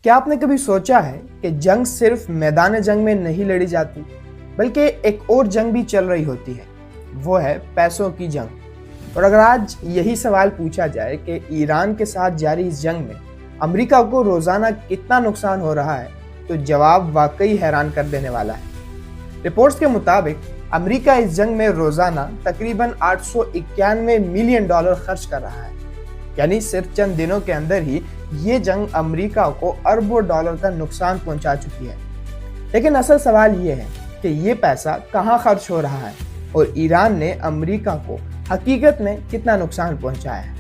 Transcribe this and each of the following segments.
کیا آپ نے کبھی سوچا ہے کہ جنگ صرف میدان جنگ میں نہیں لڑی جاتی بلکہ ایک اور جنگ بھی چل رہی ہوتی ہے، وہ ہے پیسوں کی جنگ۔ اور اگر آج یہی سوال پوچھا جائے کہ ایران کے ساتھ جاری اس جنگ میں امریکہ کو روزانہ کتنا نقصان ہو رہا ہے تو جواب واقعی حیران کر دینے والا ہے۔ رپورٹس کے مطابق امریکہ اس جنگ میں روزانہ تقریباً $891 ملین خرچ کر رہا ہے، یعنی صرف چند دنوں کے اندر ہی یہ جنگ امریکہ کو اربوں ڈالر کا نقصان پہنچا چکی ہے۔ لیکن اصل سوال یہ ہے کہ یہ پیسہ کہاں خرچ ہو رہا ہے اور ایران نے امریکہ کو حقیقت میں کتنا نقصان پہنچایا ہے۔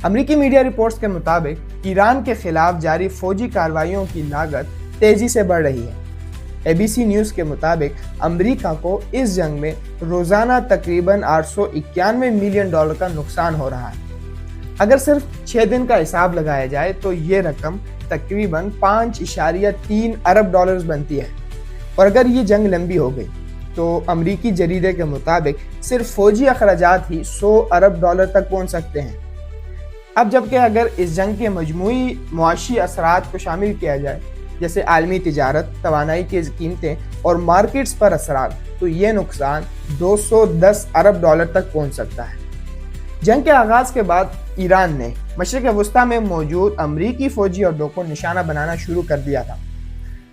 امریکی میڈیا رپورٹس کے مطابق ایران کے خلاف جاری فوجی کارروائیوں کی لاگت تیزی سے بڑھ رہی ہے۔ ABC نیوز کے مطابق امریکہ کو اس جنگ میں روزانہ تقریباً $891 ملین کا نقصان ہو رہا ہے۔ اگر صرف 6 دن کا حساب لگایا جائے تو یہ رقم تقریباً $5.3 ارب بنتی ہے، اور اگر یہ جنگ لمبی ہو گئی تو امریکی جریدے کے مطابق صرف فوجی اخراجات ہی $100 ارب تک پہنچ سکتے ہیں۔ اب جبکہ اگر اس جنگ کے مجموعی معاشی اثرات کو شامل کیا جائے، جیسے عالمی تجارت، توانائی کی قیمتیں اور مارکیٹس پر اثرات، تو یہ نقصان $210 ارب تک پہنچ سکتا ہے۔ جنگ کے آغاز کے بعد ایران نے مشرق وسطیٰ میں موجود امریکی فوجی اڈوں کو نشانہ بنانا شروع کر دیا تھا۔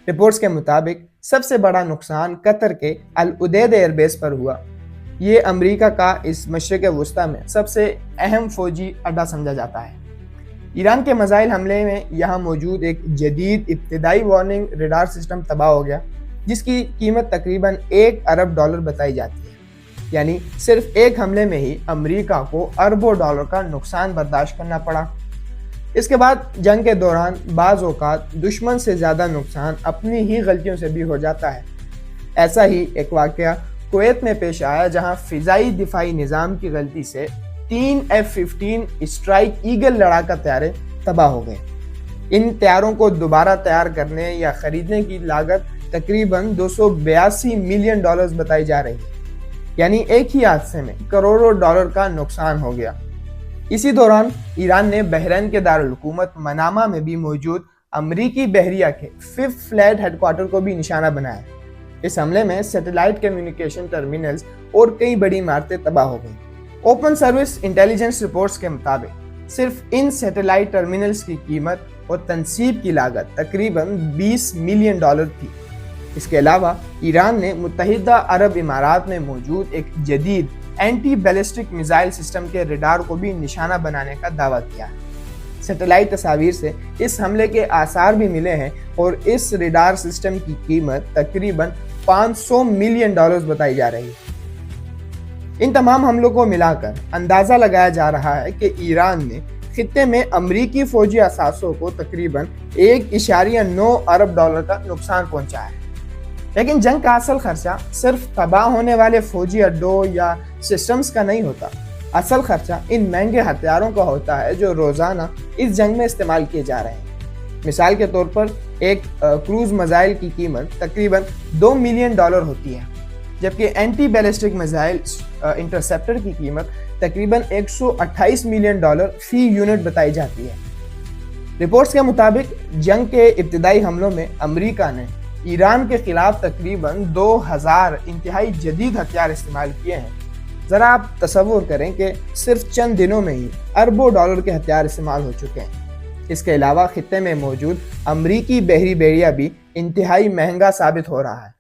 رپورٹس کے مطابق سب سے بڑا نقصان قطر کے العدید ایئر بیس پر ہوا۔ یہ امریکہ کا اس مشرق وسطیٰ میں سب سے اہم فوجی اڈا سمجھا جاتا ہے۔ ایران کے میزائل حملے میں یہاں موجود ایک جدید ابتدائی وارننگ ریڈار سسٹم تباہ ہو گیا، جس کی قیمت تقریباً $1 ارب بتائی جاتی ہے۔ یعنی صرف ایک حملے میں ہی امریکہ کو اربوں ڈالر کا نقصان برداشت کرنا پڑا۔ اس کے بعد جنگ کے دوران بعض اوقات دشمن سے زیادہ نقصان اپنی ہی غلطیوں سے بھی ہو جاتا ہے۔ ایسا ہی ایک واقعہ کویت میں پیش آیا، جہاں فضائی دفاعی نظام کی غلطی سے 3 F-15 اسٹرائک ایگل لڑاکا طیارے تباہ ہو گئے۔ ان طیاروں کو دوبارہ تیار کرنے یا خریدنے کی لاگت تقریباً $282 ملین بتائی جا رہی ہے، یعنی ایک ہی حادثے میں کروڑوں ڈالر کا نقصان ہو گیا۔ اسی دوران ایران نے بحرین کے دارالحکومت منامہ میں بھی موجود امریکی بحریہ کے 5th فلیٹ ہیڈ کوارٹر کو بھی نشانہ بنایا۔ اس حملے میں سیٹلائٹ کمیونیکیشن ٹرمینلز اور کئی بڑی عمارتیں تباہ ہو گئیں۔ اوپن سروس انٹیلیجنس رپورٹس کے مطابق صرف ان سیٹلائٹ ٹرمینلز کی قیمت اور تنصیب کی لاگت تقریباً $20 ملین تھی۔ اس کے علاوہ ایران نے متحدہ عرب امارات میں موجود ایک جدید اینٹی بیلسٹک میزائل سسٹم کے ریڈار کو بھی نشانہ بنانے کا دعویٰ کیا ہے۔ سیٹلائٹ تصاویر سے اس حملے کے آثار بھی ملے ہیں اور اس ریڈار سسٹم کی قیمت تقریباً $500 ملین بتائی جا رہی ہے۔ ان تمام حملوں کو ملا کر اندازہ لگایا جا رہا ہے کہ ایران نے خطے میں امریکی فوجی اثاثوں کو تقریباً $1.9 ارب کا نقصان پہنچایا ہے۔ لیکن جنگ کا اصل خرچہ صرف تباہ ہونے والے فوجی اڈوں یا سسٹمز کا نہیں ہوتا۔ اصل خرچہ ان مہنگے ہتھیاروں کا ہوتا ہے جو روزانہ اس جنگ میں استعمال کیے جا رہے ہیں۔ مثال کے طور پر ایک کروز میزائل کی قیمت تقریباً $2 ملین ہوتی ہے، جبکہ اینٹی بیلسٹک میزائل انٹرسیپٹر کی قیمت تقریباً $128 ملین فی یونٹ بتائی جاتی ہے۔ رپورٹس کے مطابق جنگ کے ابتدائی حملوں میں امریکہ نے ایران کے خلاف تقریباً 2000 انتہائی جدید ہتھیار استعمال کیے ہیں۔ ذرا آپ تصور کریں کہ صرف چند دنوں میں ہی اربوں ڈالر کے ہتھیار استعمال ہو چکے ہیں۔ اس کے علاوہ خطے میں موجود امریکی بحری بیڑیا بھی انتہائی مہنگا ثابت ہو رہا ہے۔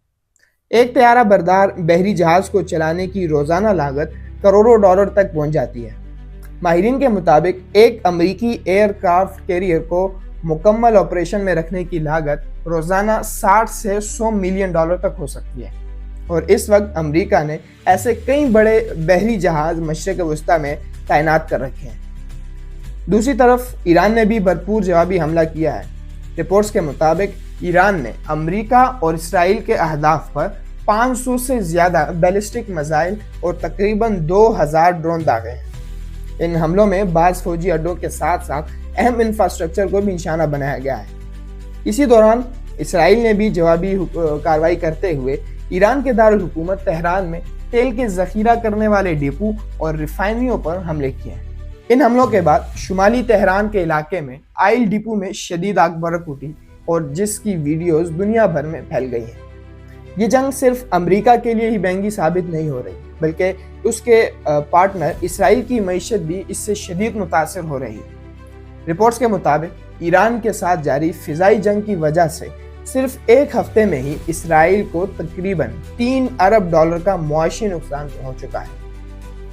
ایک طیارہ بردار بحری جہاز کو چلانے کی روزانہ لاگت کروڑوں ڈالر تک پہنچ جاتی ہے۔ ماہرین کے مطابق ایک امریکی ایئر کرافٹ کیریئر کو مکمل آپریشن میں رکھنے کی لاگت روزانہ $60 سے $100 ملین تک ہو سکتی ہے، اور اس وقت امریکہ نے ایسے کئی بڑے بحری جہاز مشرق وسطیٰ میں تعینات کر رکھے ہیں۔ دوسری طرف ایران نے بھی بھرپور جوابی حملہ کیا ہے۔ رپورٹس کے مطابق ایران نے امریکہ اور اسرائیل کے اہداف پر 500 سے زیادہ بیلسٹک میزائل اور تقریباً 2000 ڈرون داغے ہیں۔ ان حملوں میں بعض فوجی اڈوں کے ساتھ ساتھ اہم انفراسٹرکچر کو بھی نشانہ بنایا گیا ہے۔ اسی دوران اسرائیل نے بھی جوابی کارروائی کرتے ہوئے ایران کے دارالحکومت تہران میں تیل کے ذخیرہ کرنے والے ڈپو اور ریفائنریوں پر حملے کیے ہیں۔ ان حملوں کے بعد شمالی تہران کے علاقے میں آئل ڈپو میں شدید آگ بھڑک اٹھی، اور جس کی ویڈیوز دنیا بھر میں پھیل گئی ہیں۔ یہ جنگ صرف امریکہ کے لیے ہی مہنگی ثابت نہیں ہو رہی، بلکہ اس کے پارٹنر اسرائیل کی معیشت بھی اس سے شدید متاثر ہو رہی ہے۔ رپورٹس کے مطابق ایران کے ساتھ جاری فضائی جنگ کی وجہ سے صرف ایک ہفتے میں ہی اسرائیل کو تقریباً $3 ارب کا معاشی نقصان ہو چکا ہے۔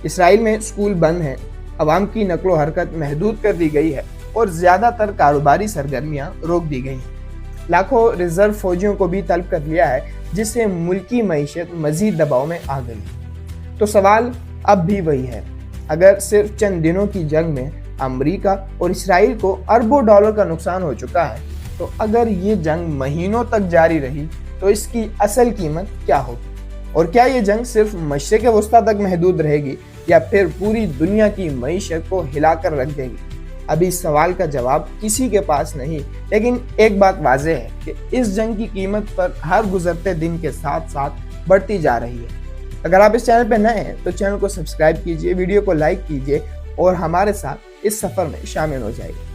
اسرائیل میں اسکول بند ہیں، عوام کی نقل و حرکت محدود کر دی گئی ہے اور زیادہ تر کاروباری سرگرمیاں روک دی گئی ہیں۔ لاکھوں ریزرو فوجیوں کو بھی طلب کر لیا ہے، جس سے ملکی معیشت مزید دباؤ میں آ گئی۔ تو سوال اب بھی وہی ہے، اگر صرف چند دنوں کی جنگ میں امریکہ اور اسرائیل کو اربوں ڈالر کا نقصان ہو چکا ہے، تو اگر یہ جنگ مہینوں تک جاری رہی تو اس کی اصل قیمت کیا ہوگی؟ اور کیا یہ جنگ صرف مشرق وسطیٰ تک محدود رہے گی یا پھر پوری دنیا کی معیشت کو ہلا کر رکھ دے گی؟ ابھی اس سوال کا جواب کسی کے پاس نہیں، لیکن ایک بات واضح ہے کہ اس جنگ کی قیمت پر ہر گزرتے دن کے ساتھ ساتھ بڑھتی جا رہی ہے۔ اگر آپ اس چینل پہ نئے ہیں تو چینل کو سبسکرائب کیجئے، ویڈیو کو لائک کیجئے اور ہمارے ساتھ اس سفر میں شامل ہو جائیے۔